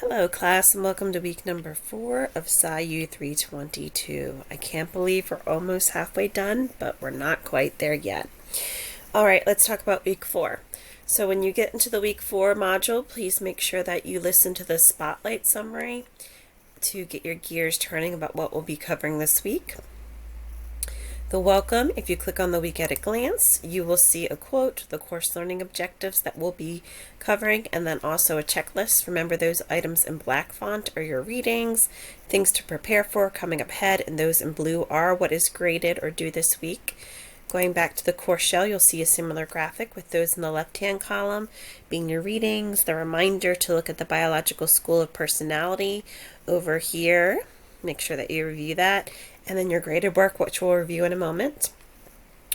Hello class and welcome to week number 4 of PSYU 322. I can't believe we're almost halfway done, but we're not quite there yet. Alright, let's talk about week 4. So when you get into the week 4 module, please make sure that you listen to the spotlight summary to get your gears turning about what we'll be covering this week. The welcome, if you click on the week at a glance, you will see a quote, the course learning objectives that we'll be covering, and then also a checklist. Remember, those items in black font are your readings, things to prepare for coming up ahead, and those in blue are what is graded or due this week. Going back to the course shell, you'll see a similar graphic with those in the left-hand column being your readings, the reminder to look at the Biological School of Personality over here. Make sure that you review that. And then your graded work, which we'll review in a moment.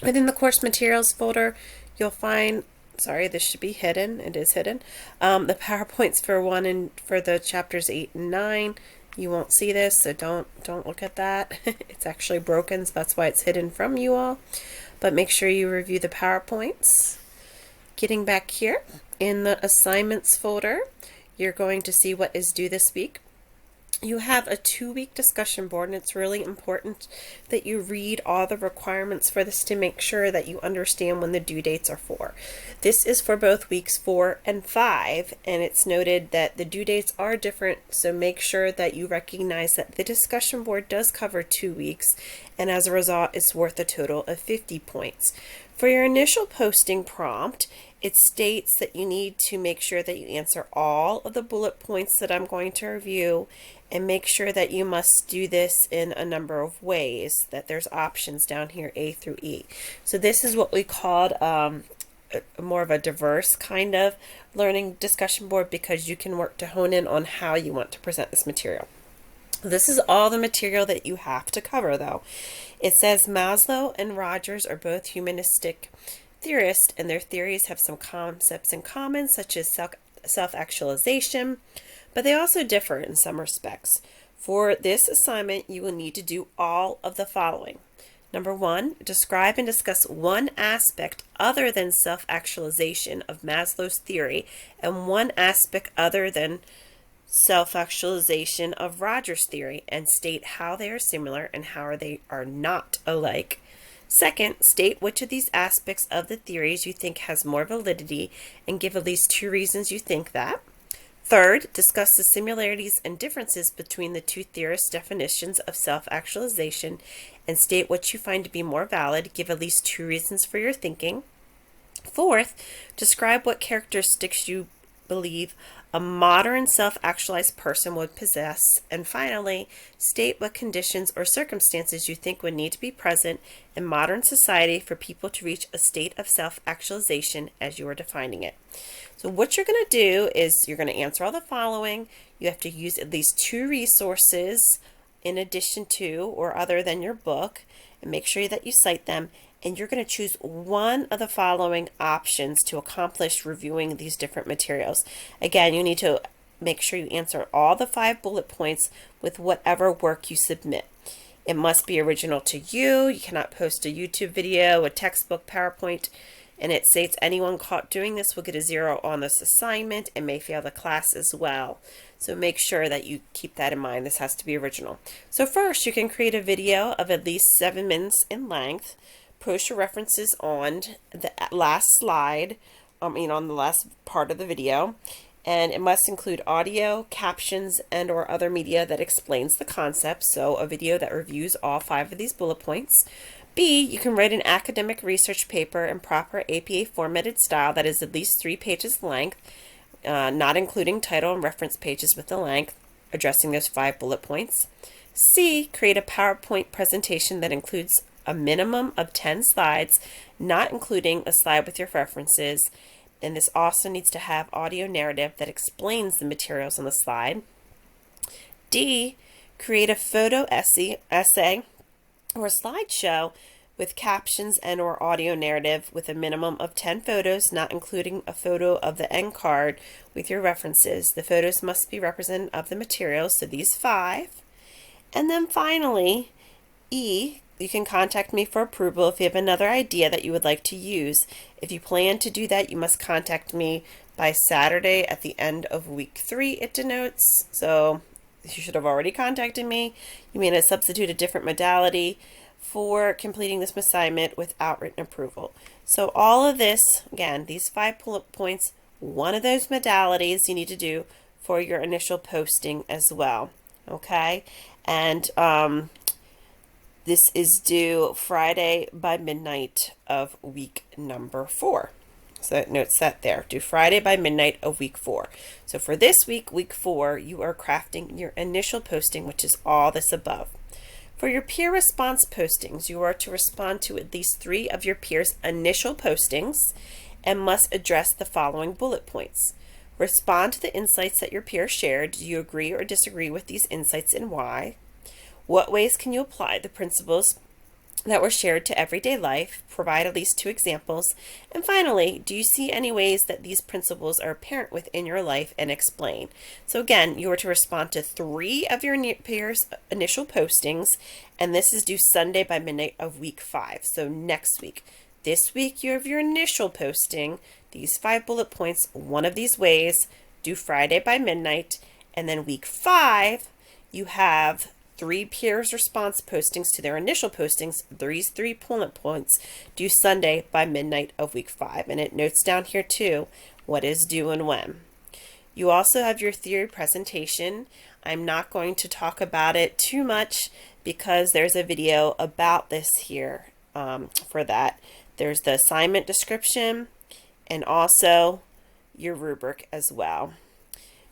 Within the course materials folder, you'll find, sorry, this should be hidden. It is hidden. The PowerPoints for the chapters 8 and 9. You won't see this, so don't look at that. It's actually broken, so that's why it's hidden from you all. But make sure you review the PowerPoints. Getting back here in the assignments folder, you're going to see what is due this week. You have a 2-week discussion board, and it's really important that you read all the requirements for this to make sure that you understand when the due dates are for. This is for both weeks 4 and 5, and it's noted that the due dates are different, so make sure that you recognize that the discussion board does cover 2 weeks, and as a result, it's worth a total of 50 points. For your initial posting prompt, it states that you need to make sure that you answer all of the bullet points that I'm going to review, and make sure that you must do this in a number of ways, that there's options down here A through E. So this is what we called more of a diverse kind of learning discussion board, because you can work to hone in on how you want to present this material. This is all the material that you have to cover, though. It says Maslow and Rogers are both humanistic theorists, and their theories have some concepts in common, such as self-actualization, but they also differ in some respects. For this assignment, you will need to do all of the following. Number 1, describe and discuss one aspect other than self-actualization of Maslow's theory and one aspect other than self-actualization of Rogers' theory, and state how they are similar and how they are not alike. Second, state which of these aspects of the theories you think has more validity and give at least 2 reasons you think that. Third, discuss the similarities and differences between the 2 theorists' definitions of self-actualization and state what you find to be more valid. Give at least 2 reasons for your thinking. Fourth, describe what characteristics you believe a modern self-actualized person would possess. And finally, state what conditions or circumstances you think would need to be present in modern society for people to reach a state of self-actualization as you are defining it. So what you're going to do is you're going to answer all the following. You have to use at least 2 resources in addition to or other than your book, and make sure that you cite them. And you're going to choose one of the following options to accomplish reviewing these different materials. Again, you need to make sure you answer all the 5 bullet points with whatever work you submit. It must be original to you. You cannot post a YouTube video, a textbook, PowerPoint, and it states anyone caught doing this will get a 0 on this assignment and may fail the class as well. So make sure that you keep that in mind. This has to be original. So first, you can create a video of at least 7 minutes in length. Post your references on the last slide, on the last part of the video, and it must include audio, captions, and or other media that explains the concept, so a video that reviews all 5 of these bullet points. B, you can write an academic research paper in proper APA formatted style that is at least 3 pages length, not including title and reference pages with the length, addressing those 5 bullet points. C, create a PowerPoint presentation that includes a minimum of 10 slides, not including a slide with your references, and this also needs to have audio narrative that explains the materials on the slide. D, create a photo essay or slideshow with captions and or audio narrative with a minimum of 10 photos, not including a photo of the end card with your references. The photos must be representative of the materials, so these 5. And then finally, E, you can contact me for approval if you have another idea that you would like to use. If you plan to do that, you must contact me by Saturday at the end of week 3, it denotes. So you should have already contacted me. You may substitute a different modality for completing this assignment without written approval. So all of this, again, these 5 bullet points, one of those modalities you need to do for your initial posting as well. Okay? And this is due Friday by midnight of week number 4. So it notes that there, due Friday by midnight of week 4. So for this week, week 4, you are crafting your initial posting, which is all this above. For your peer response postings, you are to respond to at least 3 of your peers' initial postings and must address the following bullet points. Respond to the insights that your peer shared. Do you agree or disagree with these insights and why? What ways can you apply the principles that were shared to everyday life? Provide at least 2 examples. And finally, do you see any ways that these principles are apparent within your life, and explain? So again, you are to respond to 3 of your peers' initial postings, and this is due Sunday by midnight of week 5. So next week. This week you have your initial posting, these 5 bullet points, one of these ways, due Friday by midnight. And then week 5, you have 3 peers' response postings to their initial postings, these 3 bullet points, due Sunday by midnight of week 5. And it notes down here too what is due and when. You also have your theory presentation. I'm not going to talk about it too much because there's a video about this here for that. There's the assignment description and also your rubric as well.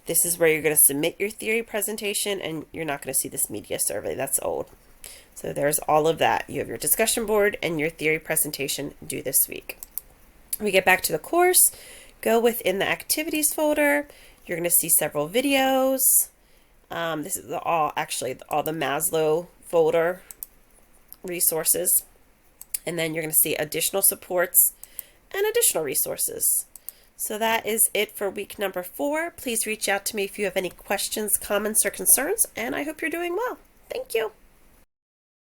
This is where you're going to submit your theory presentation, and you're not going to see this media survey. That's old. So there's all of that. You have your discussion board and your theory presentation due this week. When we get back to the course, go within the activities folder. You're going to see several videos. This is all the Maslow folder resources. And then you're going to see additional supports and additional resources. So that is it for week number 4. Please reach out to me if you have any questions, comments, or concerns, and I hope you're doing well. Thank you.